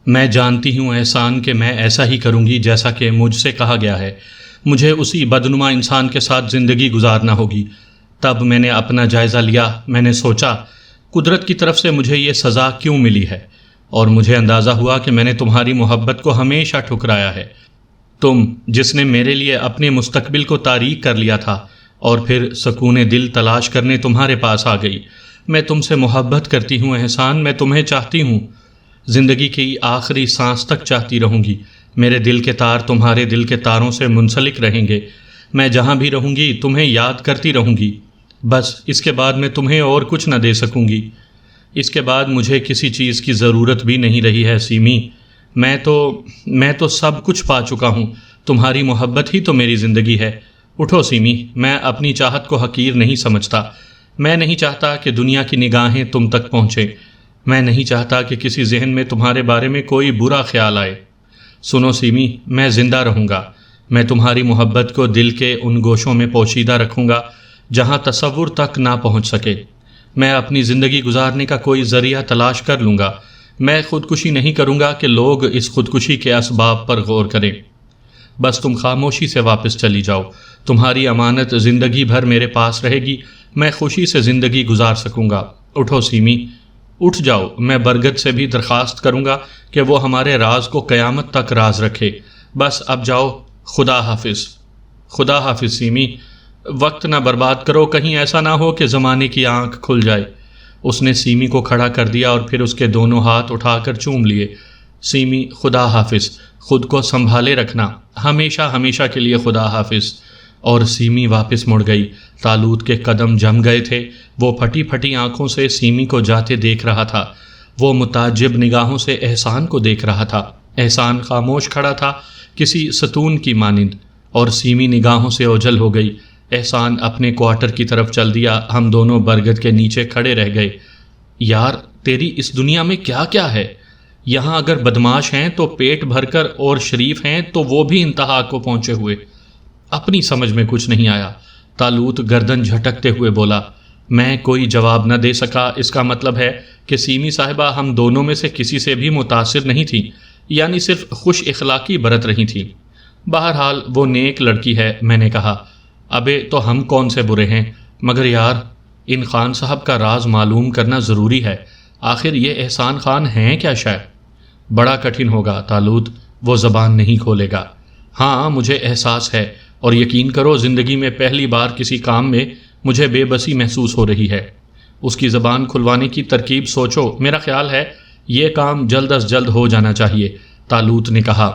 میں جانتی ہوں احسان کہ میں ایسا ہی کروں گی جیسا کہ مجھ سے کہا گیا ہے۔ مجھے اسی بدنما انسان کے ساتھ زندگی گزارنا ہوگی۔ تب میں نے اپنا جائزہ لیا۔ میں نے سوچا قدرت کی طرف سے مجھے یہ سزا کیوں ملی ہے، اور مجھے اندازہ ہوا کہ میں نے تمہاری محبت کو ہمیشہ ٹھکرایا ہے۔ تم جس نے میرے لیے اپنے مستقبل کو تاریک کر لیا تھا اور پھر سکون دل تلاش کرنے تمہارے پاس آ گئی۔ میں تم سے محبت کرتی ہوں احسان، میں تمہیں چاہتی ہوں، زندگی کی آخری سانس تک چاہتی رہوں گی۔ میرے دل کے تار تمہارے دل کے تاروں سے منسلک رہیں گے۔ میں جہاں بھی رہوں گی تمہیں یاد کرتی رہوں گی۔ بس اس کے بعد میں تمہیں اور کچھ نہ دے سکوں گی۔ اس کے بعد مجھے کسی چیز کی ضرورت بھی نہیں رہی ہے سیمی۔ میں تو سب کچھ پا چکا ہوں۔ تمہاری محبت ہی تو میری زندگی ہے۔ اٹھو سیمی، میں اپنی چاہت کو حقیر نہیں سمجھتا۔ میں نہیں چاہتا کہ دنیا کی نگاہیں تم تک پہنچیں۔ میں نہیں چاہتا کہ کسی ذہن میں تمہارے بارے میں کوئی برا خیال آئے۔ سنو سیمی، میں زندہ رہوں گا۔ میں تمہاری محبت کو دل کے ان گوشوں میں پوشیدہ رکھوں گا جہاں تصور تک نہ پہنچ سکے۔ میں اپنی زندگی گزارنے کا کوئی ذریعہ تلاش کر لوں گا۔ میں خودکشی نہیں کروں گا کہ لوگ اس خودکشی کے اسباب پر غور کریں۔ بس تم خاموشی سے واپس چلی جاؤ۔ تمہاری امانت زندگی بھر میرے پاس رہے گی۔ میں خوشی سے زندگی گزار سکوں گا۔ اٹھو سیمی، اٹھ جاؤ۔ میں برگد سے بھی درخواست کروں گا کہ وہ ہمارے راز کو قیامت تک راز رکھے۔ بس اب جاؤ۔ خدا حافظ۔ خدا حافظ سیمی۔ وقت نہ برباد کرو، کہیں ایسا نہ ہو کہ زمانے کی آنکھ کھل جائے۔ اس نے سیمی کو کھڑا کر دیا اور پھر اس کے دونوں ہاتھ اٹھا کر چوم لیے۔ سیمی، خدا حافظ، خود کو سنبھالے رکھنا، ہمیشہ ہمیشہ کے لیے خدا حافظ۔ اور سیمی واپس مڑ گئی۔ طالوت کے قدم جم گئے تھے۔ وہ پھٹی پھٹی آنکھوں سے سیمی کو جاتے دیکھ رہا تھا۔ وہ متعجب نگاہوں سے احسان کو دیکھ رہا تھا۔ احسان خاموش کھڑا تھا کسی ستون کی مانند، اور سیمی نگاہوں سے اوجھل ہو گئی۔ احسان اپنے کوارٹر کی طرف چل دیا۔ ہم دونوں برگد کے نیچے کھڑے رہ گئے۔ یار، تیری اس دنیا میں کیا کیا ہے؟ یہاں اگر بدماش ہیں تو پیٹ بھر کر، اور شریف ہیں تو وہ بھی انتہا کو پہنچے ہوئے۔ اپنی سمجھ میں کچھ نہیں آیا۔ طالوت گردن جھٹکتے ہوئے بولا۔ میں کوئی جواب نہ دے سکا۔ اس کا مطلب ہے کہ سیمی صاحبہ ہم دونوں میں سے کسی سے بھی متاثر نہیں تھیں، یعنی صرف خوش اخلاقی برت رہی تھیں۔ بہرحال وہ نیک لڑکی ہے، میں نے کہا۔ ابے تو ہم کون سے برے ہیں؟ مگر یار، ان خان صاحب کا راز معلوم کرنا ضروری ہے۔ آخر یہ احسان خان ہیں کیا شے؟ بڑا کٹھن ہوگا طالوت، وہ زبان نہیں کھولے گا۔ ہاں، مجھے احساس ہے، اور یقین کرو زندگی میں پہلی بار کسی کام میں مجھے بے بسی محسوس ہو رہی ہے۔ اس کی زبان کھلوانے کی ترکیب سوچو۔ میرا خیال ہے یہ کام جلد از جلد ہو جانا چاہیے، طالوت نے کہا۔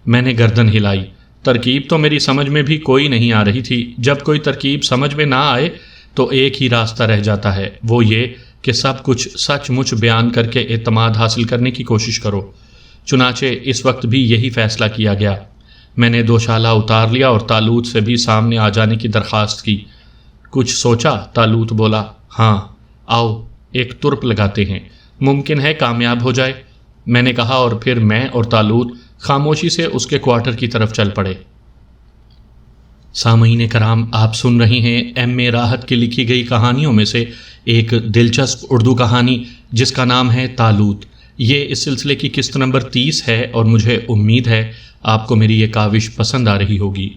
میں نے گردن ہلائی۔ ترکیب تو میری سمجھ میں بھی کوئی نہیں آ رہی تھی۔ جب کوئی ترکیب سمجھ میں نہ آئے تو ایک ہی راستہ رہ جاتا ہے، وہ یہ کہ سب کچھ سچ مچ بیان کر کے اعتماد حاصل کرنے کی کوشش کرو۔ چنانچہ اس وقت بھی یہی فیصلہ کیا گیا۔ میں نے دوشالہ اتار لیا اور طالوت سے بھی سامنے آ جانے کی درخواست کی۔ کچھ سوچا؟ طالوت بولا۔ ہاں، آؤ ایک ترپ لگاتے ہیں، ممکن ہے کامیاب ہو جائے، میں نے کہا، اور پھر میں اور طالوت خاموشی سے اس کے کوارٹر کی طرف چل پڑے۔ سامعین کرام، آپ سن رہے ہیں ایم اے راحت کی لکھی گئی کہانیوں میں سے ایک دلچسپ اردو کہانی جس کا نام ہے طالوت۔ یہ اس سلسلے کی قسط نمبر 30 ہے، اور مجھے امید ہے آپ کو میری یہ کاوش پسند آ رہی ہوگی۔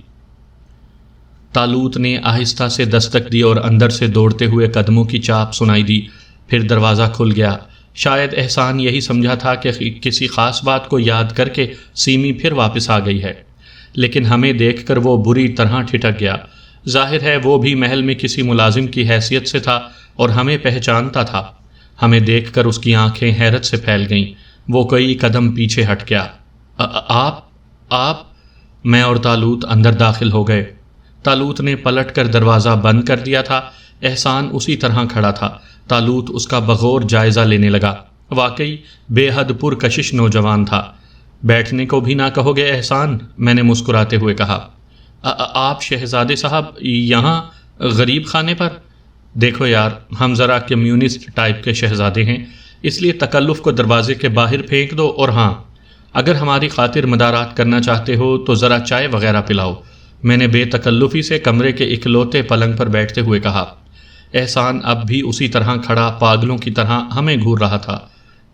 طالوت نے آہستہ سے دستک دی اور اندر سے دوڑتے ہوئے قدموں کی چاپ سنائی دی۔ پھر دروازہ کھل گیا۔ شاید احسان یہی سمجھا تھا کہ کسی خاص بات کو یاد کر کے سیمی پھر واپس آ گئی ہے، لیکن ہمیں دیکھ کر وہ بری طرح ٹھٹک گیا۔ ظاہر ہے وہ بھی محل میں کسی ملازم کی حیثیت سے تھا اور ہمیں پہچانتا تھا۔ ہمیں دیکھ کر اس کی آنکھیں حیرت سے پھیل گئیں۔ وہ کئی قدم پیچھے ہٹ گیا۔ آپ میں اور طالوت اندر داخل ہو گئے۔ طالوت نے پلٹ کر دروازہ بند کر دیا تھا۔ احسان اسی طرح کھڑا تھا۔ طالوت اس کا بغور جائزہ لینے لگا۔ واقعی بے حد پرکشش نوجوان تھا۔ بیٹھنے کو بھی نہ کہو گے احسان؟ میں نے مسکراتے ہوئے کہا۔ آپ شہزادے صاحب یہاں غریب خانے پر؟ دیکھو یار، ہم ذرا کمیونسٹ ٹائپ کے شہزادے ہیں، اس لیے تکلف کو دروازے کے باہر پھینک دو، اور ہاں، اگر ہماری خاطر مدارات کرنا چاہتے ہو تو ذرا چائے وغیرہ پلاؤ، میں نے بے تکلفی سے کمرے کے اکلوتے پلنگ پر بیٹھتے ہوئے کہا۔ احسان اب بھی اسی طرح کھڑا پاگلوں کی طرح ہمیں گھور رہا تھا۔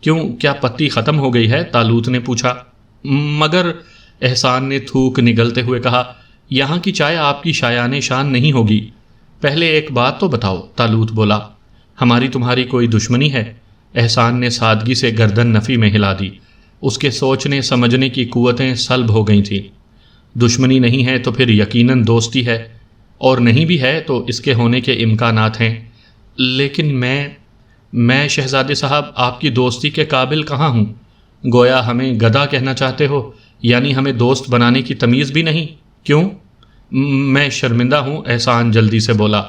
کیوں، کیا پتی ختم ہو گئی ہے؟ طالوت نے پوچھا۔ مگر احسان نے تھوک نگلتے ہوئے کہا، یہاں کی چائے آپ کی شایان شان نہیں ہوگی۔ پہلے ایک بات تو بتاؤ، طالوت بولا، ہماری تمہاری کوئی دشمنی ہے؟ احسان نے سادگی سے گردن نفی میں ہلا دی۔ اس کے سوچنے سمجھنے کی قوتیں سلب ہو گئی تھیں۔ دشمنی نہیں ہے تو پھر یقیناً دوستی ہے، اور نہیں بھی ہے تو اس کے ہونے کے امکانات ہیں۔ لیکن میں شہزادے صاحب آپ کی دوستی کے قابل کہاں ہوں؟ گویا ہمیں گدھا کہنا چاہتے ہو، یعنی ہمیں دوست بنانے کی تمیز بھی نہیں؟ کیوں؟ میں شرمندہ ہوں، احسان جلدی سے بولا۔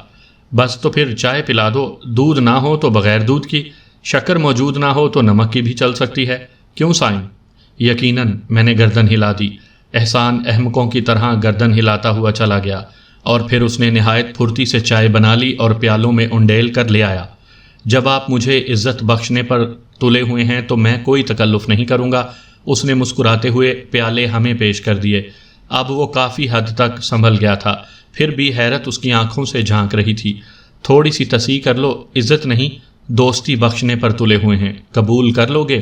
بس تو پھر چائے پلا دو، دودھ نہ ہو تو بغیر دودھ کی، شکر موجود نہ ہو تو نمک کی بھی چل سکتی ہے، کیوں سائن؟ یقیناً، میں نے گردن ہلا دی۔ احسان احمقوں کی طرح گردن ہلاتا ہوا چلا گیا، اور پھر اس نے نہایت پھرتی سے چائے بنا لی اور پیالوں میں انڈیل کر لے آیا۔ جب آپ مجھے عزت بخشنے پر تلے ہوئے ہیں تو میں کوئی تکلف نہیں کروں گا، اس نے مسکراتے ہوئے پیالے ہمیں پیش کر دیے۔ اب وہ کافی حد تک سنبھل گیا تھا، پھر بھی حیرت اس کی آنکھوں سے جھانک رہی تھی۔ تھوڑی سی تصحیح کر لو، عزت نہیں، دوستی بخشنے پر تلے ہوئے ہیں، قبول کر لو گے؟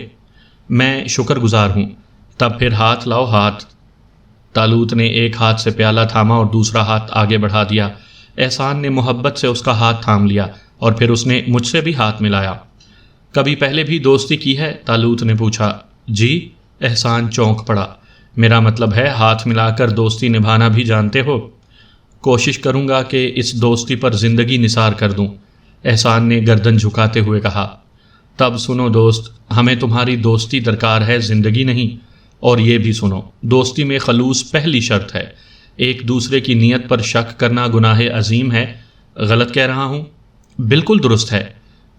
میں شکر گزار ہوں۔ تب پھر ہاتھ لاؤ، ہاتھ۔ طالوت نے ایک ہاتھ سے پیالہ تھاما اور دوسرا ہاتھ آگے بڑھا دیا۔ احسان نے محبت سے اس کا ہاتھ تھام لیا اور پھر اس نے مجھ سے بھی ہاتھ ملایا۔ کبھی پہلے بھی دوستی کی ہے؟ طالوت نے پوچھا۔ جی، احسان چونک پڑا۔ میرا مطلب ہے ہاتھ ملا کر دوستی نبھانا بھی جانتے ہو؟ کوشش کروں گا کہ اس دوستی پر زندگی نثار کر دوں، احسان نے گردن جھکاتے ہوئے کہا۔ تب سنو دوست، ہمیں تمہاری دوستی درکار ہے، زندگی نہیں۔ اور یہ بھی سنو، دوستی میں خلوص پہلی شرط ہے۔ ایک دوسرے کی نیت پر شک کرنا گناہ عظیم ہے۔ غلط کہہ رہا ہوں؟ بالکل درست ہے۔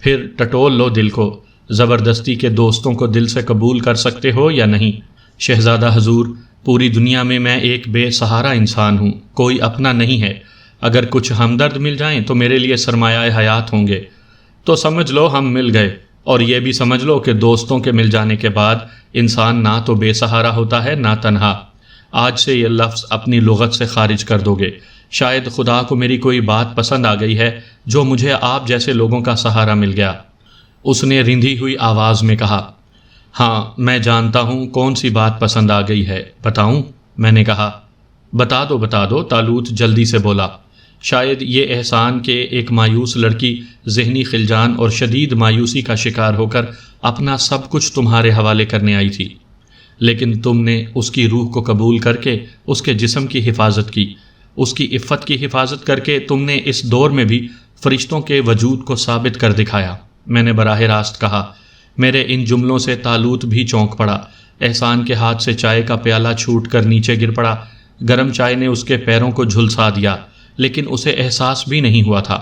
پھر ٹٹول لو دل کو، زبردستی کے دوستوں کو دل سے قبول کر سکتے ہو یا نہیں؟ شہزادہ حضور، پوری دنیا میں میں ایک بے سہارا انسان ہوں، کوئی اپنا نہیں ہے۔ اگر کچھ ہمدرد مل جائیں تو میرے لیے سرمایہ حیات ہوں گے۔ تو سمجھ لو ہم مل گئے، اور یہ بھی سمجھ لو کہ دوستوں کے مل جانے کے بعد انسان نہ تو بے سہارا ہوتا ہے نہ تنہا۔ آج سے یہ لفظ اپنی لغت سے خارج کر دو گے۔ شاید خدا کو میری کوئی بات پسند آ گئی ہے جو مجھے آپ جیسے لوگوں کا سہارا مل گیا۔ اس نے رندھی ہوئی آواز میں کہا۔ ہاں، میں جانتا ہوں کون سی بات پسند آ گئی ہے، بتاؤں؟ میں نے کہا۔ بتا دو، طالوت جلدی سے بولا۔ شاید یہ احسان کہ ایک مایوس لڑکی ذہنی خلجان اور شدید مایوسی کا شکار ہو کر اپنا سب کچھ تمہارے حوالے کرنے آئی تھی، لیکن تم نے اس کی روح کو قبول کر کے اس کے جسم کی حفاظت کی، اس کی عفت کی حفاظت کر کے تم نے اس دور میں بھی فرشتوں کے وجود کو ثابت کر دکھایا، میں نے براہ راست کہا۔ میرے ان جملوں سے طالوت بھی چونک پڑا۔ احسان کے ہاتھ سے چائے کا پیالہ چھوٹ کر نیچے گر پڑا۔ گرم چائے نے اس کے پیروں کو جھلسا دیا، لیکن اسے احساس بھی نہیں ہوا تھا۔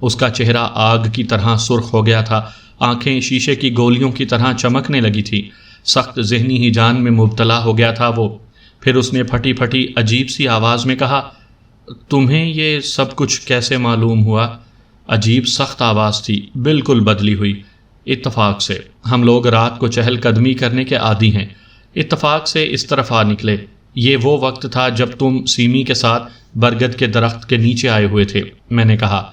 اس کا چہرہ آگ کی طرح سرخ ہو گیا تھا، آنکھیں شیشے کی گولیوں کی طرح چمکنے لگی تھی۔ سخت ذہنی ہیجان میں مبتلا ہو گیا تھا وہ۔ پھر اس نے پھٹی پھٹی عجیب سی آواز میں کہا، تمہیں یہ سب کچھ کیسے معلوم ہوا؟ عجیب سخت آواز تھی، بالکل بدلی ہوئی۔ اتفاق سے، ہم لوگ رات کو چہل قدمی کرنے کے عادی ہیں، اتفاق سے اس طرف آ نکلے۔ یہ وہ وقت تھا جب تم سیمی کے ساتھ برگد کے درخت کے نیچے آئے ہوئے تھے، میں نے کہا۔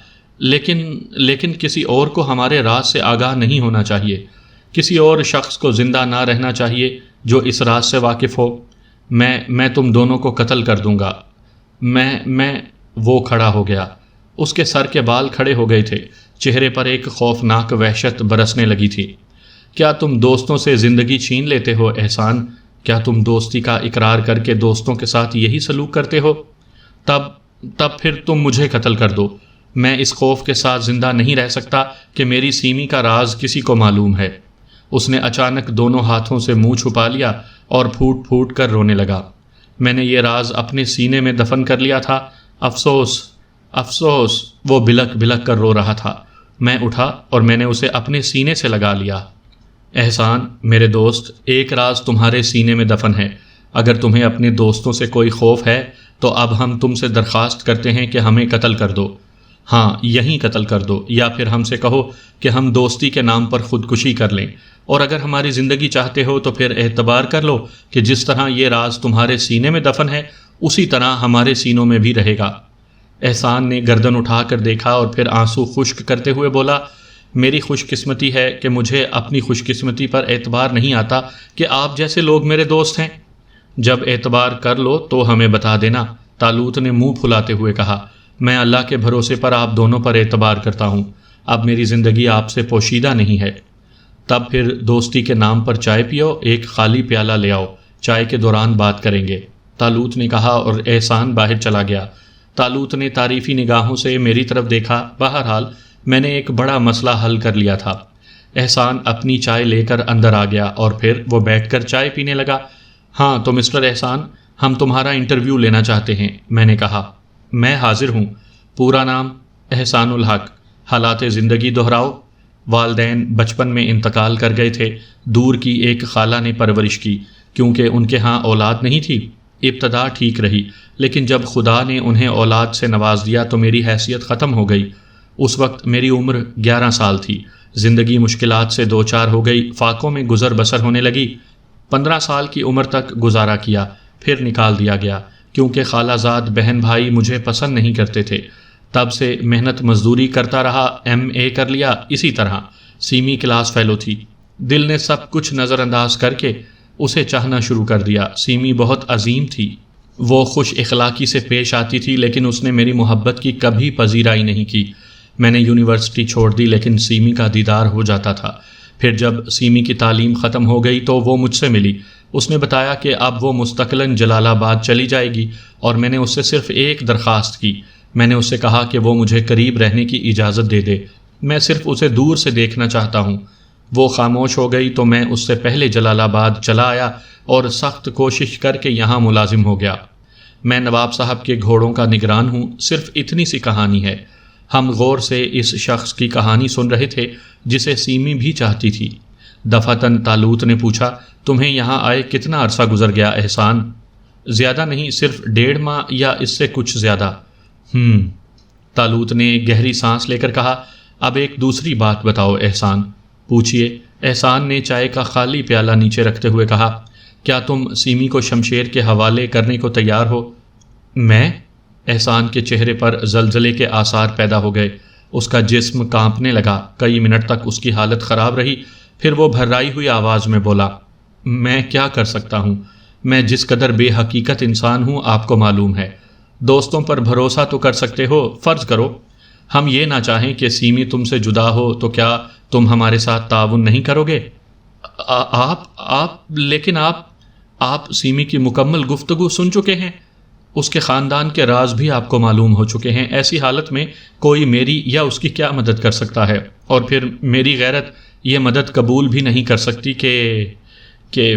لیکن کسی اور کو ہمارے راز سے آگاہ نہیں ہونا چاہیے، کسی اور شخص کو زندہ نہ رہنا چاہیے جو اس راز سے واقف ہو۔ میں تم دونوں کو قتل کر دوں گا۔ میں وہ کھڑا ہو گیا۔ اس کے سر کے بال کھڑے ہو گئے تھے، چہرے پر ایک خوفناک وحشت برسنے لگی تھی۔ کیا تم دوستوں سے زندگی چھین لیتے ہو احسان؟ کیا تم دوستی کا اقرار کر کے دوستوں کے ساتھ یہی سلوک کرتے ہو؟ تب پھر تم مجھے قتل کر دو۔ میں اس خوف کے ساتھ زندہ نہیں رہ سکتا کہ میری سیمی کا راز کسی کو معلوم ہے۔ اس نے اچانک دونوں ہاتھوں سے منہ چھپا لیا اور پھوٹ پھوٹ کر رونے لگا۔ میں نے یہ راز اپنے سینے میں دفن کر لیا تھا، افسوس افسوس، وہ بلک بلک کر رو رہا تھا۔ میں اٹھا اور میں نے اسے اپنے سینے سے لگا لیا۔ احسان میرے دوست، ایک راز تمہارے سینے میں دفن ہے۔ اگر تمہیں اپنے دوستوں سے کوئی خوف ہے تو اب ہم تم سے درخواست کرتے ہیں کہ ہمیں قتل کر دو۔ ہاں، یہیں قتل کر دو، یا پھر ہم سے کہو کہ ہم دوستی کے نام پر خودکشی کر لیں، اور اگر ہماری زندگی چاہتے ہو تو پھر اعتبار کر لو کہ جس طرح یہ راز تمہارے سینے میں دفن ہے اسی طرح ہمارے سینوں میں بھی رہے گا۔ احسان نے گردن اٹھا کر دیکھا اور پھر آنسو خشک کرتے ہوئے بولا، میری خوش قسمتی ہے کہ مجھے اپنی خوش قسمتی پر اعتبار نہیں آتا کہ آپ جیسے لوگ میرے دوست ہیں۔ جب اعتبار کر لو تو ہمیں بتا دینا، طالوت نے منہ پھلاتے ہوئے کہا۔ میں اللہ کے بھروسے پر آپ دونوں پر اعتبار کرتا ہوں، اب میری زندگی آپ سے پوشیدہ نہیں ہے۔ تب پھر دوستی کے نام پر چائے پیو، ایک خالی پیالہ لے آؤ، چائے کے دوران بات کریں گے، طالوت نے کہا اور احسان باہر چلا گیا۔ طالوت نے تعریفی نگاہوں سے میری طرف دیکھا۔ بہرحال میں نے ایک بڑا مسئلہ حل کر لیا تھا۔ احسان اپنی چائے لے کر اندر آ گیا اور پھر وہ بیٹھ کر چائے پینے لگا۔ ہاں تو مسٹر احسان، ہم تمہارا انٹرویو لینا چاہتے ہیں، میں نے کہا۔ میں حاضر ہوں۔ پورا نام؟ احسان الحق۔ حالات زندگی دہراؤ۔ والدین بچپن میں انتقال کر گئے تھے، دور کی ایک خالہ نے پرورش کی، کیونکہ ان کے ہاں اولاد نہیں تھی۔ ابتدا ٹھیک رہی، لیکن جب خدا نے انہیں اولاد سے نواز دیا تو میری حیثیت ختم ہو گئی۔ اس وقت میری عمر 11 سال تھی۔ زندگی مشکلات سے دوچار ہو گئی، فاقوں میں گزر بسر ہونے لگی۔ 15 سال کی عمر تک گزارا کیا، پھر نکال دیا گیا، کیونکہ خالہ زاد بہن بھائی مجھے پسند نہیں کرتے تھے۔ تب سے محنت مزدوری کرتا رہا، MA کر لیا۔ اسی طرح سیمی کلاس فیلو تھی۔ دل نے سب کچھ نظر انداز کر کے اسے چاہنا شروع کر دیا۔ سیمی بہت عظیم تھی، وہ خوش اخلاقی سے پیش آتی تھی، لیکن اس نے میری محبت کی کبھی پذیرائی نہیں کی۔ میں نے یونیورسٹی چھوڑ دی، لیکن سیمی کا دیدار ہو جاتا تھا۔ پھر جب سیمی کی تعلیم ختم ہو گئی تو وہ مجھ سے ملی۔ اس نے بتایا کہ اب وہ مستقلاً جلال آباد چلی جائے گی، اور میں نے اس سے صرف ایک درخواست کی۔ میں نے اس سے کہا کہ وہ مجھے قریب رہنے کی اجازت دے دے، میں صرف اسے دور سے دیکھنا چاہتا ہوں۔ وہ خاموش ہو گئی تو میں اس سے پہلے جلال آباد چلا آیا اور سخت کوشش کر کے یہاں ملازم ہو گیا۔ میں نواب صاحب کے گھوڑوں کا نگران ہوں۔ صرف اتنی سی کہانی ہے۔ ہم غور سے اس شخص کی کہانی سن رہے تھے جسے سیمی بھی چاہتی تھی۔ دفعتاً طالوت نے پوچھا، تمہیں یہاں آئے کتنا عرصہ گزر گیا احسان؟ زیادہ نہیں، صرف 1.5 ماہ یا اس سے کچھ زیادہ۔ طالوت نے گہری سانس لے کر کہا، اب ایک دوسری بات بتاؤ احسان۔ پوچھئے۔ احسان نے چائے کا خالی پیالہ نیچے رکھتے ہوئے کہا، کیا تم سیمی کو شمشیر کے حوالے کرنے کو تیار ہو؟ میں؟ احسان کے چہرے پر زلزلے کے آثار پیدا ہو گئے۔ اس کا جسم کانپنے لگا۔ کئی منٹ تک اس کی حالت خراب رہی، پھر وہ بھررائی ہوئی آواز میں بولا، میں کیا کر سکتا ہوں؟ میں جس قدر بے حقیقت انسان ہوں آپ کو معلوم ہے۔ دوستوں پر بھروسہ تو کر سکتے ہو، فرض کرو ہم یہ نہ چاہیں کہ سیمی تم سے جدا ہو، تو کیا تم ہمارے ساتھ تعاون نہیں کرو گے؟ لیکن آپ سیمی کی مکمل گفتگو سن چکے ہیں، اس کے خاندان کے راز بھی آپ کو معلوم ہو چکے ہیں۔ ایسی حالت میں کوئی میری یا اس کی کیا مدد کر سکتا ہے؟ اور پھر میری غیرت یہ مدد قبول بھی نہیں کر سکتی کہ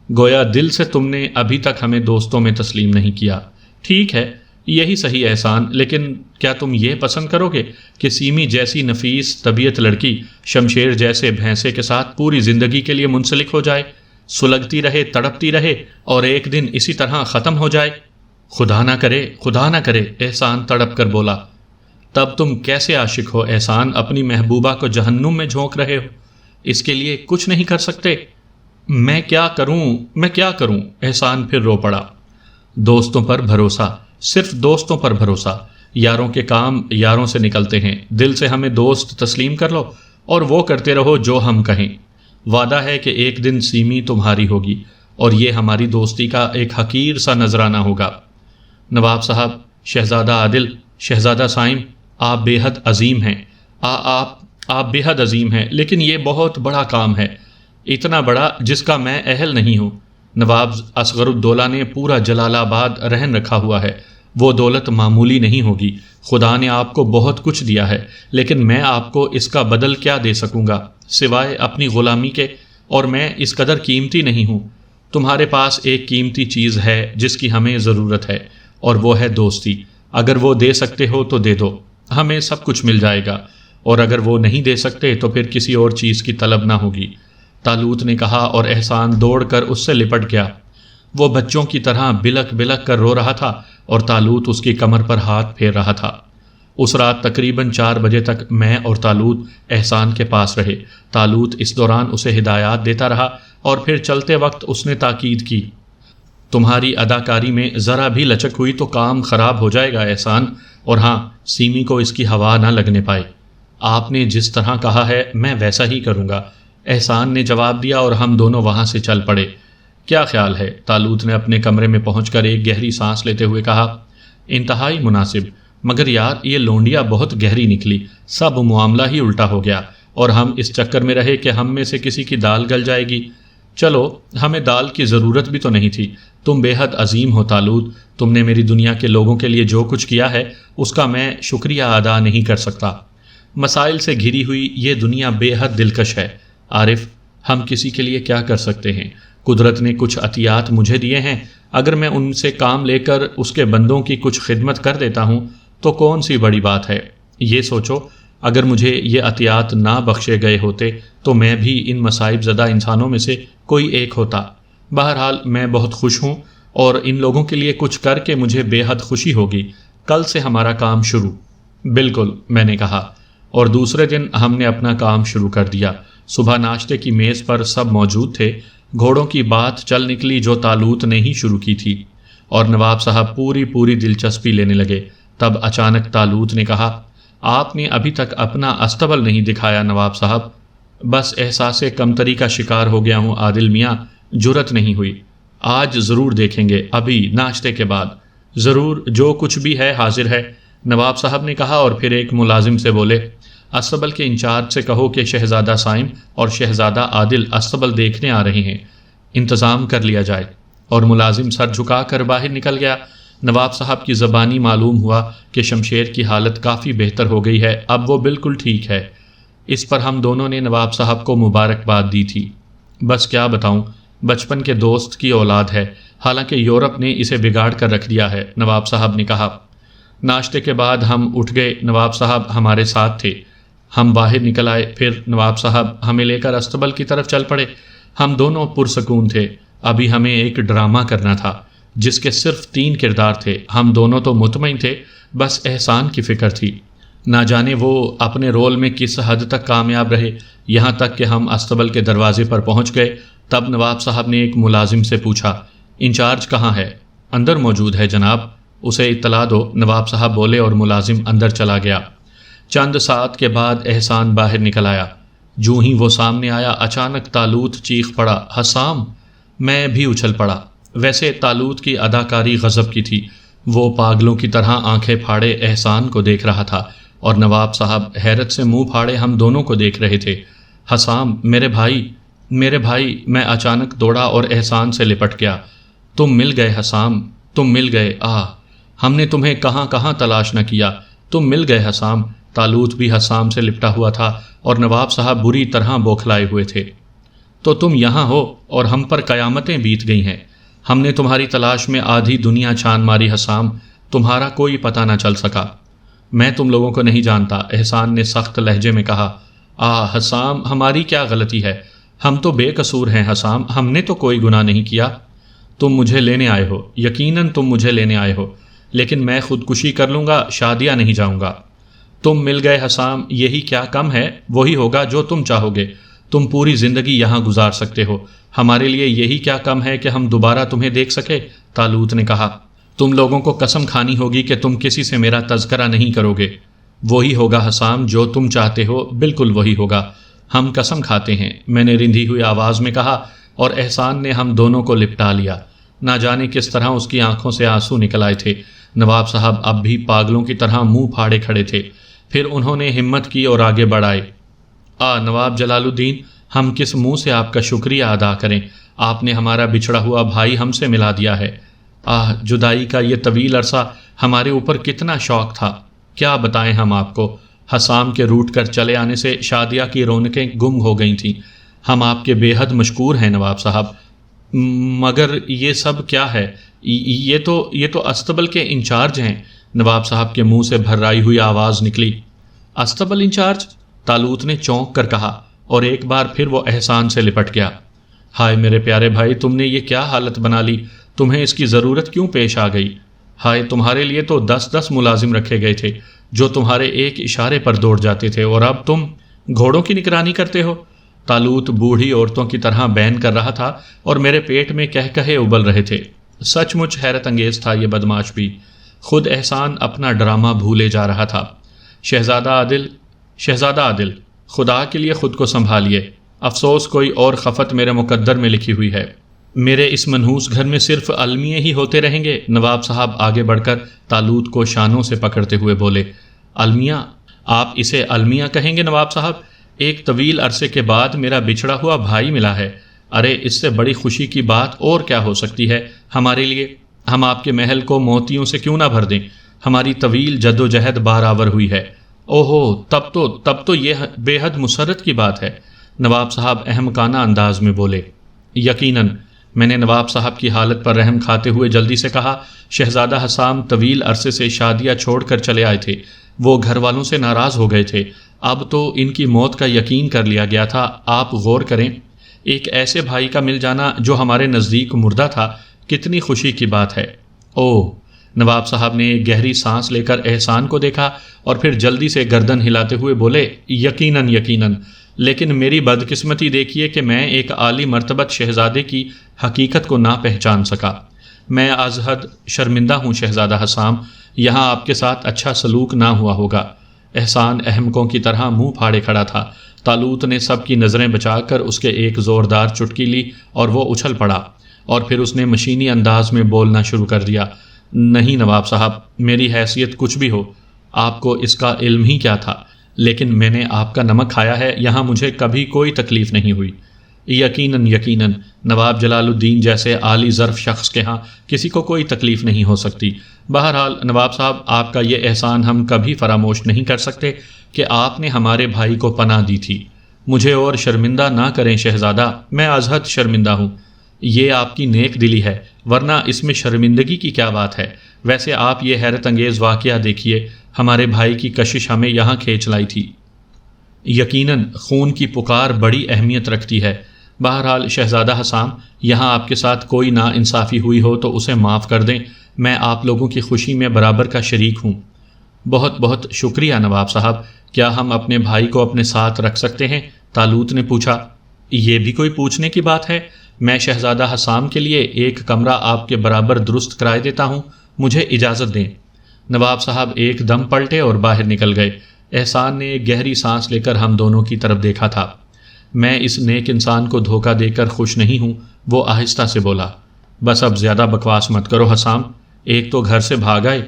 گویا دل سے تم نے ابھی تک ہمیں دوستوں میں تسلیم نہیں کیا۔ ٹھیک ہے، یہی صحیح احسان، لیکن کیا تم یہ پسند کرو گے کہ سیمی جیسی نفیس طبیعت لڑکی شمشیر جیسے بھینسے کے ساتھ پوری زندگی کے لیے منسلک ہو جائے، سلگتی رہے، تڑپتی رہے، اور ایک دن اسی طرح ختم ہو جائے؟ خدا نہ کرے، احسان تڑپ کر بولا۔ تب تم کیسے عاشق ہو احسان؟ اپنی محبوبہ کو جہنم میں جھونک رہے ہو، اس کے لیے کچھ نہیں کر سکتے؟ میں کیا کروں؟ احسان پھر رو پڑا۔ دوستوں پر بھروسہ، صرف دوستوں پر بھروسہ۔ یاروں کے کام یاروں سے نکلتے ہیں۔ دل سے ہمیں دوست تسلیم کر لو اور وہ کرتے رہو جو ہم کہیں۔ وعدہ ہے کہ ایک دن سیمی تمہاری ہوگی، اور یہ ہماری دوستی کا ایک حقیر سا نذرانہ ہوگا۔ نواب صاحب، شہزادہ عادل، شہزادہ سائم، آپ بے حد عظیم ہیں۔ آپ بے حد عظیم ہیں، لیکن یہ بہت بڑا کام ہے، اتنا بڑا جس کا میں اہل نہیں ہوں۔ نواب اصغر الدولہ نے پورا جلال آباد رہن رکھا ہوا ہے، وہ دولت معمولی نہیں ہوگی۔ خدا نے آپ کو بہت کچھ دیا ہے، لیکن میں آپ کو اس کا بدل کیا دے سکوں گا سوائے اپنی غلامی کے، اور میں اس قدر قیمتی نہیں ہوں۔ تمہارے پاس ایک قیمتی چیز ہے جس کی ہمیں ضرورت ہے، اور وہ ہے دوستی۔ اگر وہ دے سکتے ہو تو دے دو، ہمیں سب کچھ مل جائے گا، اور اگر وہ نہیں دے سکتے تو پھر کسی اور چیز کی طلب نہ ہوگی، طالوت نے کہا، اور احسان دوڑ کر اس سے لپٹ گیا۔ وہ بچوں کی طرح بلک بلک کر رو رہا تھا، اور طالوت اس کی کمر پر ہاتھ پھیر رہا تھا۔ اس رات تقریباً 4 بجے تک میں اور طالوت احسان کے پاس رہے۔ طالوت اس دوران اسے ہدایات دیتا رہا، اور پھر چلتے وقت اس نے تاکید کی، تمہاری اداکاری میں ذرا بھی لچک ہوئی تو کام خراب ہو جائے گا احسان، اور ہاں، سیمی کو اس کی ہوا نہ لگنے پائے۔ آپ نے جس طرح کہا ہے میں ویسا ہی کروں گا، احسان نے جواب دیا، اور ہم دونوں وہاں سے چل پڑے۔ کیا خیال ہے؟ طالوت نے اپنے کمرے میں پہنچ کر ایک گہری سانس لیتے ہوئے کہا۔ انتہائی مناسب، مگر یار یہ لونڈیا بہت گہری نکلی، سب معاملہ ہی الٹا ہو گیا، اور ہم اس چکر میں رہے کہ ہم میں سے کسی کی دال گل جائے گی۔ چلو، ہمیں دال کی ضرورت بھی تو نہیں تھی، تم بے حد عظیم ہو طالوت، تم نے میری دنیا کے لوگوں کے لیے جو کچھ کیا ہے اس کا میں شکریہ ادا نہیں کر سکتا۔ مسائل سے گھری ہوئی یہ دنیا بے حد دلکش ہے عارف، ہم کسی کے لیے کیا کر سکتے ہیں؟ قدرت نے کچھ عطیات مجھے دیے ہیں، اگر میں ان سے کام لے کر اس کے بندوں کی کچھ خدمت کر دیتا ہوں تو کون سی بڑی بات ہے؟ یہ سوچو، اگر مجھے یہ عطیات نہ بخشے گئے ہوتے تو میں بھی ان مصائب زدہ انسانوں میں سے کوئی ایک ہوتا۔ بہرحال میں بہت خوش ہوں، اور ان لوگوں کے لیے کچھ کر کے مجھے بے حد خوشی ہوگی۔ کل سے ہمارا کام شروع۔ بالکل، میں نے کہا، اور دوسرے دن ہم نے اپنا کام شروع کر دیا۔ صبح ناشتے کی میز پر سب موجود تھے۔ گھوڑوں کی بات چل نکلی جو طالوت نے ہی شروع کی تھی، اور نواب صاحب پوری دلچسپی لینے لگے۔ تب اچانک طالوت نے کہا، آپ نے ابھی تک اپنا استبل نہیں دکھایا نواب صاحب۔ بس احساس کمتری کا شکار ہو گیا ہوں عادل میاں، جرت نہیں ہوئی۔ آج ضرور دیکھیں گے، ابھی ناشتے کے بعد ضرور، جو کچھ بھی ہے حاضر ہے، نواب صاحب نے کہا، اور پھر ایک ملازم سے بولے، استبل کے انچارج سے کہو کہ شہزادہ سائم اور شہزادہ عادل استبل دیکھنے آ رہے ہیں، انتظام کر لیا جائے۔ اور ملازم سر جھکا کر باہر نکل گیا۔ نواب صاحب کی زبانی معلوم ہوا کہ شمشیر کی حالت کافی بہتر ہو گئی ہے، اب وہ بالکل ٹھیک ہے۔ اس پر ہم دونوں نے نواب صاحب کو مبارکباد دی تھی۔ بس کیا بتاؤں، بچپن کے دوست کی اولاد ہے، حالانکہ یورپ نے اسے بگاڑ کر رکھ دیا ہے، نواب صاحب نے کہا۔ ناشتے کے بعد ہم اٹھ گئے، نواب صاحب ہمارے ساتھ تھے۔ ہم باہر نکل آئے، پھر نواب صاحب ہمیں لے کر استبل کی طرف چل پڑے۔ ہم دونوں پرسکون تھے، ابھی ہمیں ایک ڈرامہ کرنا تھا جس کے صرف 3 کردار تھے۔ ہم دونوں تو مطمئن تھے، بس احسان کی فکر تھی، نہ جانے وہ اپنے رول میں کس حد تک کامیاب رہے۔ یہاں تک کہ ہم استبل کے دروازے پر پہنچ گئے، تب نواب صاحب نے ایک ملازم سے پوچھا، انچارج کہاں ہے؟ اندر موجود ہے جناب، اسے اطلاع دو، نواب صاحب بولے، اور ملازم اندر چلا گیا۔ چند ساعت کے بعد احسان باہر نکل آیا۔ جو ہی وہ سامنے آیا، اچانک طالوت چیخ پڑا، حسام! میں بھی اچھل پڑا۔ ویسے طالوت کی اداکاری غضب کی تھی، وہ پاگلوں کی طرح آنکھیں پھاڑے احسان کو دیکھ رہا تھا، اور نواب صاحب حیرت سے منہ پھاڑے ہم دونوں کو دیکھ رہے تھے۔ حسام، میرے بھائی! میں اچانک دوڑا اور احسان سے لپٹ گیا۔ تم مل گئے حسام، تم مل گئے، ہم نے تمہیں کہاں کہاں تلاش نہ کیا، تم مل گئے حسام۔ طالوت بھی حسام سے لپٹا ہوا تھا، اور نواب صاحب بری طرح بوکھلائے ہوئے تھے۔ تو تم یہاں ہو، اور ہم پر قیامتیں بیت گئی ہیں۔ ہم نے تمہاری تلاش میں آدھی دنیا چھان ماری حسام، تمہارا کوئی پتہ نہ چل سکا۔ میں تم لوگوں کو نہیں جانتا، احسان نے سخت لہجے میں کہا۔ حسام، ہماری کیا غلطی ہے؟ ہم تو بے قصور ہیں حسام، ہم نے تو کوئی گناہ نہیں کیا۔ تم مجھے لینے آئے ہو، یقیناً تم مجھے لینے آئے ہو، لیکن میں خودکشی کر لوں گا، شادیہ نہیں جاؤں گا۔ تم مل گئے حسام، یہی کیا کم ہے، وہی ہوگا جو تم چاہو گے۔ تم پوری زندگی یہاں گزار سکتے ہو، ہمارے لیے یہی کیا کم ہے کہ ہم دوبارہ تمہیں دیکھ سکے، طالوت نے کہا۔ تم لوگوں کو قسم کھانی ہوگی کہ تم کسی سے میرا تذکرہ نہیں کرو گے۔ وہی ہوگا حسام جو تم چاہتے ہو، بالکل وہی ہوگا، ہم قسم کھاتے ہیں، میں نے رندھی ہوئی آواز میں کہا، اور احسان نے ہم دونوں کو لپٹا لیا۔ نہ جانے کس طرح اس کی آنکھوں سے آنسو نکل آئے تھے۔ نواب صاحب اب بھی پاگلوں کی طرح منہ پھاڑے کھڑے تھے۔ پھر انہوں نے ہمت کی اور آگے بڑھائے۔ نواب جلال الدین، ہم کس منہ سے آپ کا شکریہ ادا کریں، آپ نے ہمارا بچھڑا ہوا بھائی ہم سے ملا دیا ہے۔ جدائی کا یہ طویل عرصہ ہمارے اوپر کتنا شوق تھا، کیا بتائیں ہم آپ کو۔ حسام کے روٹ کر چلے آنے سے شادیہ کی رونقیں گم ہو گئی تھیں۔ ہم آپ کے بے حد مشکور ہیں نواب صاحب، مگر یہ سب کیا ہے؟ یہ تو استبل کے انچارج ہیں، نواب صاحب کے منہ سے بھرائی ہوئی آواز نکلی۔ استبل انچارج؟ طالوت نے چونک کر کہا، اور ایک بار پھر وہ احسان سے لپٹ گیا۔ ہائے میرے پیارے بھائی، تم نے یہ کیا حالت بنا لی، تمہیں اس کی ضرورت کیوں پیش آ گئی؟ ہائے، تمہارے لیے تو 10 ملازم رکھے گئے تھے جو تمہارے ایک اشارے پر دوڑ جاتے تھے، اور اب تم گھوڑوں کی نگرانی کرتے ہو۔ طالوت بوڑھی عورتوں کی طرح بین کر رہا تھا، اور میرے پیٹ میں کہے ابل رہے تھے۔ سچ مچ حیرت انگیز تھا یہ بدماش بھی۔ خود احسان اپنا ڈرامہ بھولے جا رہا تھا۔ شہزادہ عادل، خدا کے لیے خود کو سنبھالیے، افسوس کوئی اور خفت میرے مقدر میں لکھی ہوئی ہے۔ میرے اس منحوس گھر میں صرف المیے ہی ہوتے رہیں گے؟ نواب صاحب آگے بڑھ کر طالوت کو شانوں سے پکڑتے ہوئے بولے۔ المیہ؟ آپ اسے المیہ کہیں گے نواب صاحب؟ ایک طویل عرصے کے بعد میرا بچھڑا ہوا بھائی ملا ہے، ارے اس سے بڑی خوشی کی بات اور کیا ہو سکتی ہے ہمارے لیے؟ ہم آپ کے محل کو موتیوں سے کیوں نہ بھر دیں؟ ہماری طویل جد و جہد بارآور ہوئی ہے۔ اوہو، تب تو یہ بے حد مسرت کی بات ہے، نواب صاحب احمقانہ انداز میں بولے۔ یقیناً، میں نے نواب صاحب کی حالت پر رحم کھاتے ہوئے جلدی سے کہا، شہزادہ حسام طویل عرصے سے شادیاں چھوڑ کر چلے آئے تھے، وہ گھر والوں سے ناراض ہو گئے تھے، اب تو ان کی موت کا یقین کر لیا گیا تھا۔ آپ غور کریں، ایک ایسے بھائی کا مل جانا جو ہمارے نزدیک مردہ تھا، کتنی خوشی کی بات ہے۔ اوہ! نواب صاحب نے ایک گہری سانس لے کر احسان کو دیکھا اور پھر جلدی سے گردن ہلاتے ہوئے بولے، یقیناً، لیکن میری بدقسمتی دیکھیے کہ میں ایک عالی مرتبت شہزادے کی حقیقت کو نہ پہچان سکا۔ میں از حد شرمندہ ہوں شہزادہ حسام، یہاں آپ کے ساتھ اچھا سلوک نہ ہوا ہوگا۔ احسان احمقوں کی طرح منہ پھاڑے کھڑا تھا۔ طالوت نے سب کی نظریں بچا کر اس کے ایک زوردار چٹکی لی اور وہ اچھل پڑا، اور پھر اس نے مشینی انداز میں بولنا شروع کر دیا۔ نہیں نواب صاحب، میری حیثیت کچھ بھی ہو، آپ کو اس کا علم ہی کیا تھا، لیکن میں نے آپ کا نمک کھایا ہے، یہاں مجھے کبھی کوئی تکلیف نہیں ہوئی۔ یقیناً، نواب جلال الدین جیسے عالی ظرف شخص کے ہاں کسی کو کوئی تکلیف نہیں ہو سکتی۔ بہرحال نواب صاحب، آپ کا یہ احسان ہم کبھی فراموش نہیں کر سکتے کہ آپ نے ہمارے بھائی کو پناہ دی تھی۔ مجھے اور شرمندہ نہ کریں شہزادہ، میں از حد شرمندہ ہوں۔ یہ آپ کی نیک دلی ہے، ورنہ اس میں شرمندگی کی کیا بات ہے؟ ویسے آپ یہ حیرت انگیز واقعہ دیکھیے، ہمارے بھائی کی کشش ہمیں یہاں کھینچ لائی تھی۔ یقیناً خون کی پکار بڑی اہمیت رکھتی ہے۔ بہرحال شہزادہ حسام، یہاں آپ کے ساتھ کوئی ناانصافی ہوئی ہو تو اسے معاف کر دیں، میں آپ لوگوں کی خوشی میں برابر کا شریک ہوں۔ بہت بہت شکریہ نواب صاحب، کیا ہم اپنے بھائی کو اپنے ساتھ رکھ سکتے ہیں؟ طالوت نے پوچھا۔ یہ بھی کوئی پوچھنے کی بات ہے؟ میں شہزادہ حسام کے لیے ایک کمرہ آپ کے برابر درست کرائے دیتا ہوں، مجھے اجازت دیں۔ نواب صاحب ایک دم پلٹے اور باہر نکل گئے۔ احسان نے ایک گہری سانس لے کر ہم دونوں کی طرف دیکھا تھا۔ میں اس نیک انسان کو دھوکہ دے کر خوش نہیں ہوں، وہ آہستہ سے بولا۔ بس اب زیادہ بکواس مت کرو حسام، ایک تو گھر سے بھاگ آئے،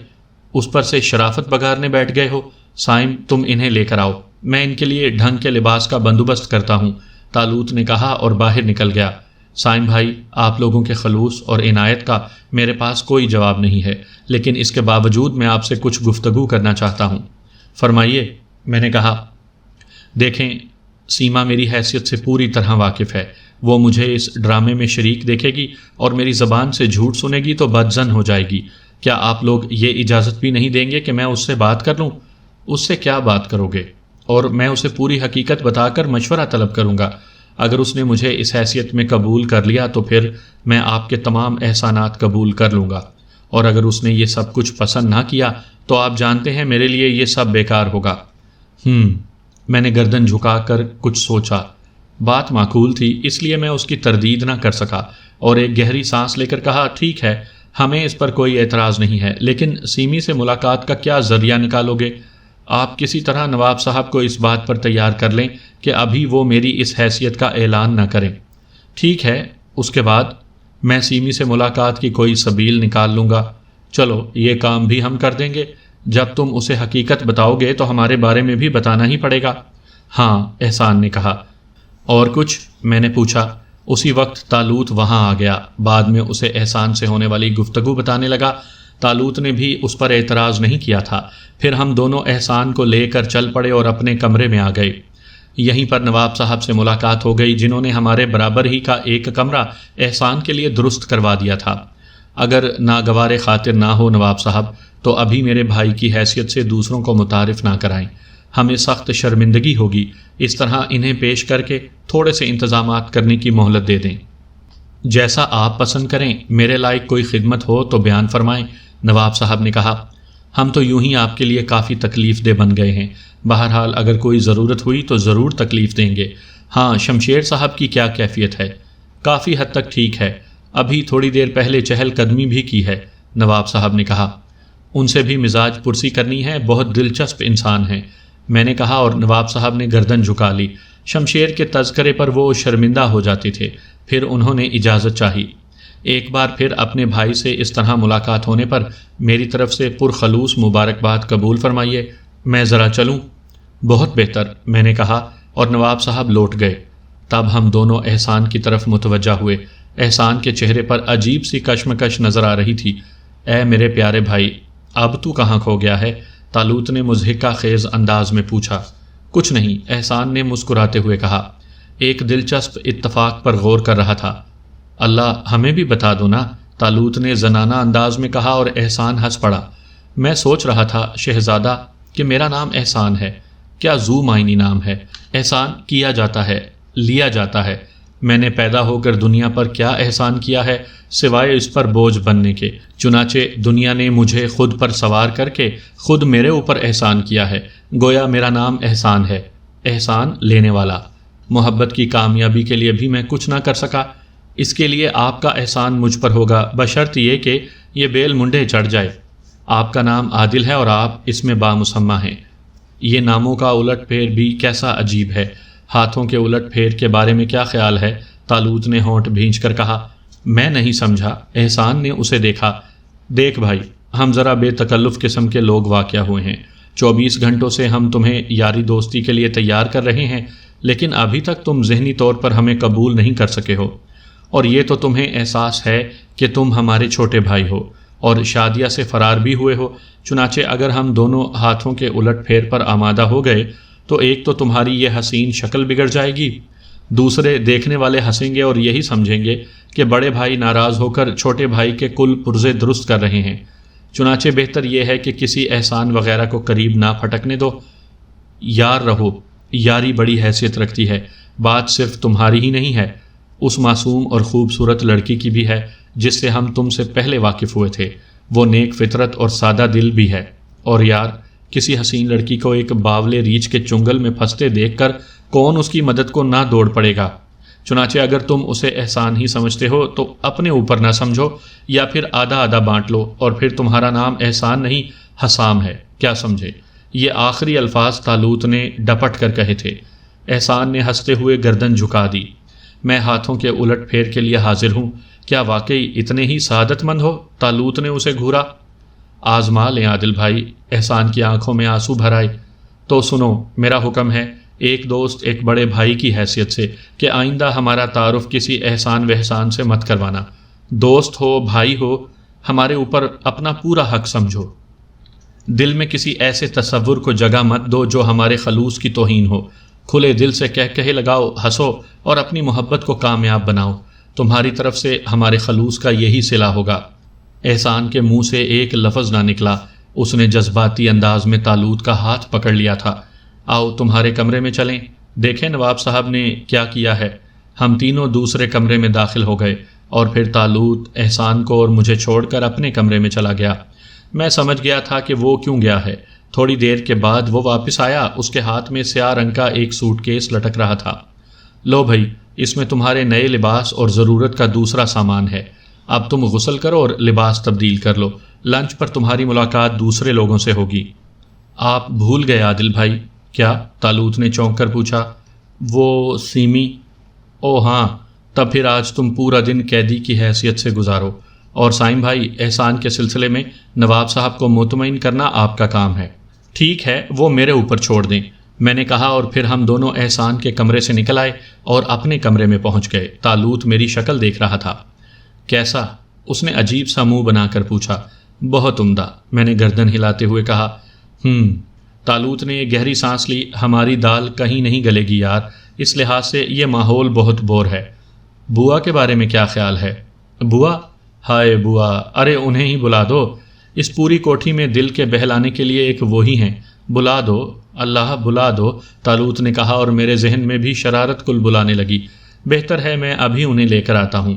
اس پر سے شرافت بگارنے بیٹھ گئے ہو۔ سائم، تم انہیں لے کر آؤ، میں ان کے لیے ڈھنگ کے لباس کا بندوبست کرتا ہوں، طالوت نے کہا اور باہر نکل گیا۔ سائم بھائی، آپ لوگوں کے خلوص اور عنایت کا میرے پاس کوئی جواب نہیں ہے، لیکن اس کے باوجود میں آپ سے کچھ گفتگو کرنا چاہتا ہوں۔ فرمائیے، میں نے کہا۔ دیکھیں، سیما میری حیثیت سے پوری طرح واقف ہے، وہ مجھے اس ڈرامے میں شریک دیکھے گی اور میری زبان سے جھوٹ سنے گی تو بدظن ہو جائے گی۔ کیا آپ لوگ یہ اجازت بھی نہیں دیں گے کہ میں اس سے بات کر لوں؟ اس سے کیا بات کرو گے؟ اور میں اسے پوری حقیقت بتا کر مشورہ طلب کروں گا۔ اگر اس نے مجھے اس حیثیت میں قبول کر لیا تو پھر میں آپ کے تمام احسانات قبول کر لوں گا، اور اگر اس نے یہ سب کچھ پسند نہ کیا تو آپ جانتے ہیں میرے لیے یہ سب بیکار ہوگا۔ میں نے گردن جھکا کر کچھ سوچا۔ بات معقول تھی، اس لیے میں اس کی تردید نہ کر سکا اور ایک گہری سانس لے کر کہا، ٹھیک ہے، ہمیں اس پر کوئی اعتراض نہیں ہے، لیکن سیمی سے ملاقات کا کیا ذریعہ نکالو گے؟ آپ کسی طرح نواب صاحب کو اس بات پر تیار کر لیں کہ ابھی وہ میری اس حیثیت کا اعلان نہ کریں۔ ٹھیک ہے، اس کے بعد میں سیمی سے ملاقات کی کوئی سبیل نکال لوں گا۔ چلو، یہ کام بھی ہم کر دیں گے۔ جب تم اسے حقیقت بتاؤ گے تو ہمارے بارے میں بھی بتانا ہی پڑے گا۔ ہاں، احسان نے کہا۔ اور کچھ؟ میں نے پوچھا۔ اسی وقت طالوت وہاں آ گیا، بعد میں اسے احسان سے ہونے والی گفتگو بتانے لگا۔ طالوت نے بھی اس پر اعتراض نہیں کیا تھا۔ پھر ہم دونوں احسان کو لے کر چل پڑے اور اپنے کمرے میں آ گئے۔ یہیں پر نواب صاحب سے ملاقات ہو گئی، جنہوں نے ہمارے برابر ہی کا ایک کمرہ احسان کے لیے درست کروا دیا تھا۔ اگر ناگوار خاطر نہ ہو نواب صاحب، تو ابھی میرے بھائی کی حیثیت سے دوسروں کو متعارف نہ کرائیں، ہمیں سخت شرمندگی ہوگی۔ اس طرح انہیں پیش کر کے تھوڑے سے انتظامات کرنے کی مہلت دے دیں۔ جیسا آپ پسند کریں، میرے لائق کوئی خدمت ہو تو بیان فرمائیں، نواب صاحب نے کہا۔ ہم تو یوں ہی آپ کے لیے کافی تکلیف دہ بن گئے ہیں، بہرحال اگر کوئی ضرورت ہوئی تو ضرور تکلیف دیں گے۔ ہاں، شمشیر صاحب کی کیا کیفیت ہے؟ کافی حد تک ٹھیک ہے، ابھی تھوڑی دیر پہلے چہل قدمی بھی کی ہے، نواب صاحب نے کہا۔ ان سے بھی مزاج پرسی کرنی ہے، بہت دلچسپ انسان ہیں۔ میں نے کہا، اور نواب صاحب نے گردن جھکا لی۔ شمشیر کے تذکرے پر وہ شرمندہ ہو جاتے تھے۔ پھر انہوں نے اجازت چاہی۔ ایک بار پھر اپنے بھائی سے اس طرح ملاقات ہونے پر میری طرف سے پرخلوص مبارکباد قبول فرمائیے۔ میں ذرا چلوں؟ بہت بہتر، میں نے کہا، اور نواب صاحب لوٹ گئے۔ تب ہم دونوں احسان کی طرف متوجہ ہوئے۔ احسان کے چہرے پر عجیب سی کشمکش نظر آ رہی تھی۔ اے میرے پیارے بھائی، اب تو کہاں کھو گیا ہے؟ طالوت نے مضحکہ خیز انداز میں پوچھا۔ کچھ نہیں، احسان نے مسکراتے ہوئے کہا۔ ایک دلچسپ اتفاق پر غور کر رہا تھا۔ اللہ ہمیں بھی بتا دو نا، طالوت نے زنانہ انداز میں کہا، اور احسان ہنس پڑا۔ میں سوچ رہا تھا شہزادہ کہ میرا نام احسان ہے۔ کیا ذو معنی نام ہے۔ احسان کیا جاتا ہے، لیا جاتا ہے۔ میں نے پیدا ہو کر دنیا پر کیا احسان کیا ہے سوائے اس پر بوجھ بننے کے؟ چنانچہ دنیا نے مجھے خود پر سوار کر کے خود میرے اوپر احسان کیا ہے۔ گویا میرا نام احسان ہے، احسان لینے والا۔ محبت کی کامیابی کے لیے بھی میں کچھ نہ کر سکا۔ اس کے لیے آپ کا احسان مجھ پر ہوگا، بشرط یہ کہ یہ بیل منڈے چڑھ جائے۔ آپ کا نام عادل ہے اور آپ اس میں بامسمہ ہیں۔ یہ ناموں کا الٹ پھیر بھی کیسا عجیب ہے۔ ہاتھوں کے الٹ پھیر کے بارے میں کیا خیال ہے؟ طالوت نے ہونٹ بھینچ کر کہا۔ میں نہیں سمجھا۔ احسان نے اسے دیکھا۔ دیکھ بھائی، ہم ذرا بے تکلف قسم کے لوگ واقع ہوئے ہیں۔ 24 گھنٹوں سے ہم تمہیں یاری دوستی کے لیے تیار کر رہے ہیں، لیکن ابھی تک تم ذہنی طور پر ہمیں قبول نہیں کر سکے ہو، اور یہ تو تمہیں احساس ہے کہ تم ہمارے چھوٹے بھائی ہو اور شادیہ سے فرار بھی ہوئے ہو۔ چنانچہ اگر ہم دونوں ہاتھوں کے الٹ پھیر پر آمادہ ہو گئے تو ایک تو تمہاری یہ حسین شکل بگڑ جائے گی، دوسرے دیکھنے والے ہنسیں گے اور یہی سمجھیں گے کہ بڑے بھائی ناراض ہو کر چھوٹے بھائی کے کل پرزے درست کر رہے ہیں۔ چنانچہ بہتر یہ ہے کہ کسی احسان وغیرہ کو قریب نہ پھٹکنے دو۔ یار رہو، یاری بڑی حیثیت رکھتی ہے۔ بات صرف تمہاری ہی نہیں ہے، اس معصوم اور خوبصورت لڑکی کی بھی ہے جس سے ہم تم سے پہلے واقف ہوئے تھے۔ وہ نیک فطرت اور سادہ دل بھی ہے، اور یار کسی حسین لڑکی کو ایک باولے ریچھ کے چنگل میں پھنستے دیکھ کر کون اس کی مدد کو نہ دوڑ پڑے گا؟ چنانچہ اگر تم اسے احسان ہی سمجھتے ہو تو اپنے اوپر نہ سمجھو، یا پھر آدھا آدھا بانٹ لو، اور پھر تمہارا نام احسان نہیں حسام ہے، کیا سمجھے؟ یہ آخری الفاظ طالوت نے ڈپٹ کر کہے تھے۔ احسان نے ہنستے ہوئے گردن جھکا دی۔ میں ہاتھوں کے الٹ پھیر کے لیے حاضر ہوں۔ کیا واقعی اتنے ہی سعادت مند ہو؟ طالوت نے اسے گھورا۔ آزما لیں عادل بھائی۔ احسان کی آنکھوں میں آنسو بھر آئے۔ تو سنو، میرا حکم ہے ایک دوست ایک بڑے بھائی کی حیثیت سے کہ آئندہ ہمارا تعارف کسی احسان وحسان سے مت کروانا۔ دوست ہو، بھائی ہو، ہمارے اوپر اپنا پورا حق سمجھو۔ دل میں کسی ایسے تصور کو جگہ مت دو جو ہمارے خلوص کی توہین ہو۔ کھلے دل سے کہے لگاؤ، ہنسو اور اپنی محبت کو کامیاب بناؤ۔ تمہاری طرف سے ہمارے خلوص کا یہی صلہ ہوگا۔ احسان کے منہ سے ایک لفظ نہ نکلا۔ اس نے جذباتی انداز میں طالوت کا ہاتھ پکڑ لیا تھا۔ آؤ تمہارے کمرے میں چلیں، دیکھیں نواب صاحب نے کیا کیا ہے۔ ہم تینوں دوسرے کمرے میں داخل ہو گئے، اور پھر طالوت احسان کو اور مجھے چھوڑ کر اپنے کمرے میں چلا گیا۔ میں سمجھ گیا تھا کہ وہ کیوں گیا ہے۔ تھوڑی دیر کے بعد وہ واپس آیا۔ اس کے ہاتھ میں سیاہ رنگ کا ایک سوٹ کیس لٹک رہا تھا۔ لو بھائی، اس میں تمہارے نئے لباس اور ضرورت کا دوسرا سامان ہے۔ اب تم غسل کرو اور لباس تبدیل کر لو۔ لنچ پر تمہاری ملاقات دوسرے لوگوں سے ہوگی۔ آپ بھول گئے عادل بھائی۔ کیا؟ طالوت نے چونک کر پوچھا۔ وہ سیمی؟ او ہاں، تب پھر آج تم پورا دن قیدی کی حیثیت سے گزارو۔ اور سائم بھائی، احسان کے سلسلے میں نواب صاحب کو مطمئن کرنا آپ کا کام ہے۔ ٹھیک ہے، وہ میرے اوپر چھوڑ دیں، میں نے کہا، اور پھر ہم دونوں احسان کے کمرے سے نکل آئے اور اپنے کمرے میں پہنچ گئے۔ طالوت میری شکل دیکھ رہا تھا۔ کیسا؟ اس نے عجیب سا منہ بنا کر پوچھا۔ بہت عمدہ، میں نے گردن ہلاتے ہوئے کہا۔ طالوت نے گہری سانس لی۔ ہماری دال کہیں نہیں گلے گی یار، اس لحاظ سے یہ ماحول بہت بور ہے۔ بوا کے بارے میں کیا خیال ہے؟ بوا؟ ہائے بوا، ارے انہیں ہی بلا دو۔ اس پوری کوٹھی میں دل کے بہلانے کے لیے ایک وہی ہیں۔ بلا دو، اللہ بلا دو، طالوت نے کہا، اور میرے ذہن میں بھی شرارت کل بلانے لگی۔ بہتر ہے میں ابھی انہیں لے کر آتا ہوں۔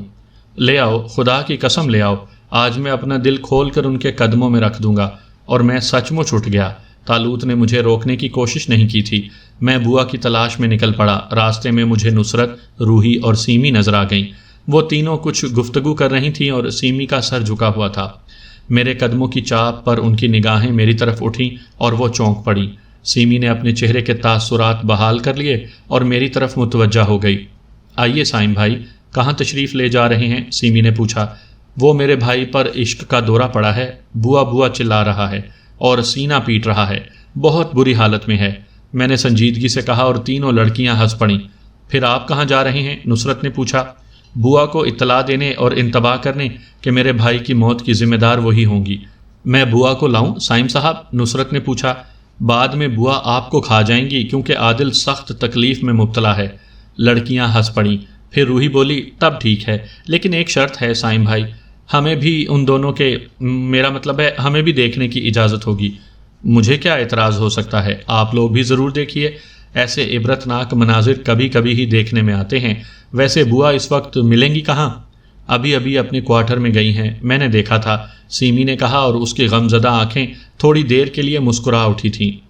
لے آؤ، خدا کی قسم لے آؤ۔ آج میں اپنا دل کھول کر ان کے قدموں میں رکھ دوں گا۔ اور میں سچ مچ اٹھ گیا۔ طالوت نے مجھے روکنے کی کوشش نہیں کی تھی۔ میں بوا کی تلاش میں نکل پڑا۔ راستے میں مجھے نصرت، روحی اور سیمی نظر آ گئیں۔ وہ تینوں کچھ گفتگو کر رہی تھیں اور سیمی کا سر جھکا ہوا تھا۔ میرے قدموں کی چاپ پر ان کی نگاہیں میری طرف اٹھیں اور وہ چونک پڑی۔ سیمی نے اپنے چہرے کے تاثرات بحال کر لیے اور میری طرف متوجہ ہو گئی۔ آئیے سائم بھائی، کہاں تشریف لے جا رہے ہیں؟ سیمی نے پوچھا۔ وہ میرے بھائی پر عشق کا دورہ پڑا ہے، بوا بوا چلا رہا ہے اور سینہ پیٹ رہا ہے، بہت بری حالت میں ہے، میں نے سنجیدگی سے کہا اور تینوں لڑکیاں ہنس پڑیں۔ پھر آپ کہاں جا رہے ہیں؟ نصرت نے پوچھا۔ بوا کو اطلاع دینے اور انتباہ کرنے کہ میرے بھائی کی موت کی ذمہ دار وہی ہوں گی۔ میں بوا کو لاؤں سائم صاحب؟ نصرت نے پوچھا۔ بعد میں بوا آپ کو کھا جائیں گی کیونکہ عادل سخت تکلیف میں مبتلا ہے۔ لڑکیاں ہنس پڑیں۔ پھر روحی بولی، تب ٹھیک ہے، لیکن ایک شرط ہے سائم بھائی، ہمیں بھی ان دونوں کے، میرا مطلب ہے ہمیں بھی دیکھنے کی اجازت ہوگی۔ مجھے کیا اعتراض ہو سکتا ہے، آپ لوگ بھی ضرور دیکھیے، ایسے عبرتناک مناظر کبھی کبھی ہی دیکھنے میں آتے ہیں۔ ویسے بوا اس وقت ملیں گی کہاں؟ ابھی اپنے کوارٹر میں گئی ہیں، میں نے دیکھا تھا، سیمی نے کہا اور اس کی غمزدہ آنکھیں تھوڑی دیر کے لیے مسکرا اٹھی تھیں۔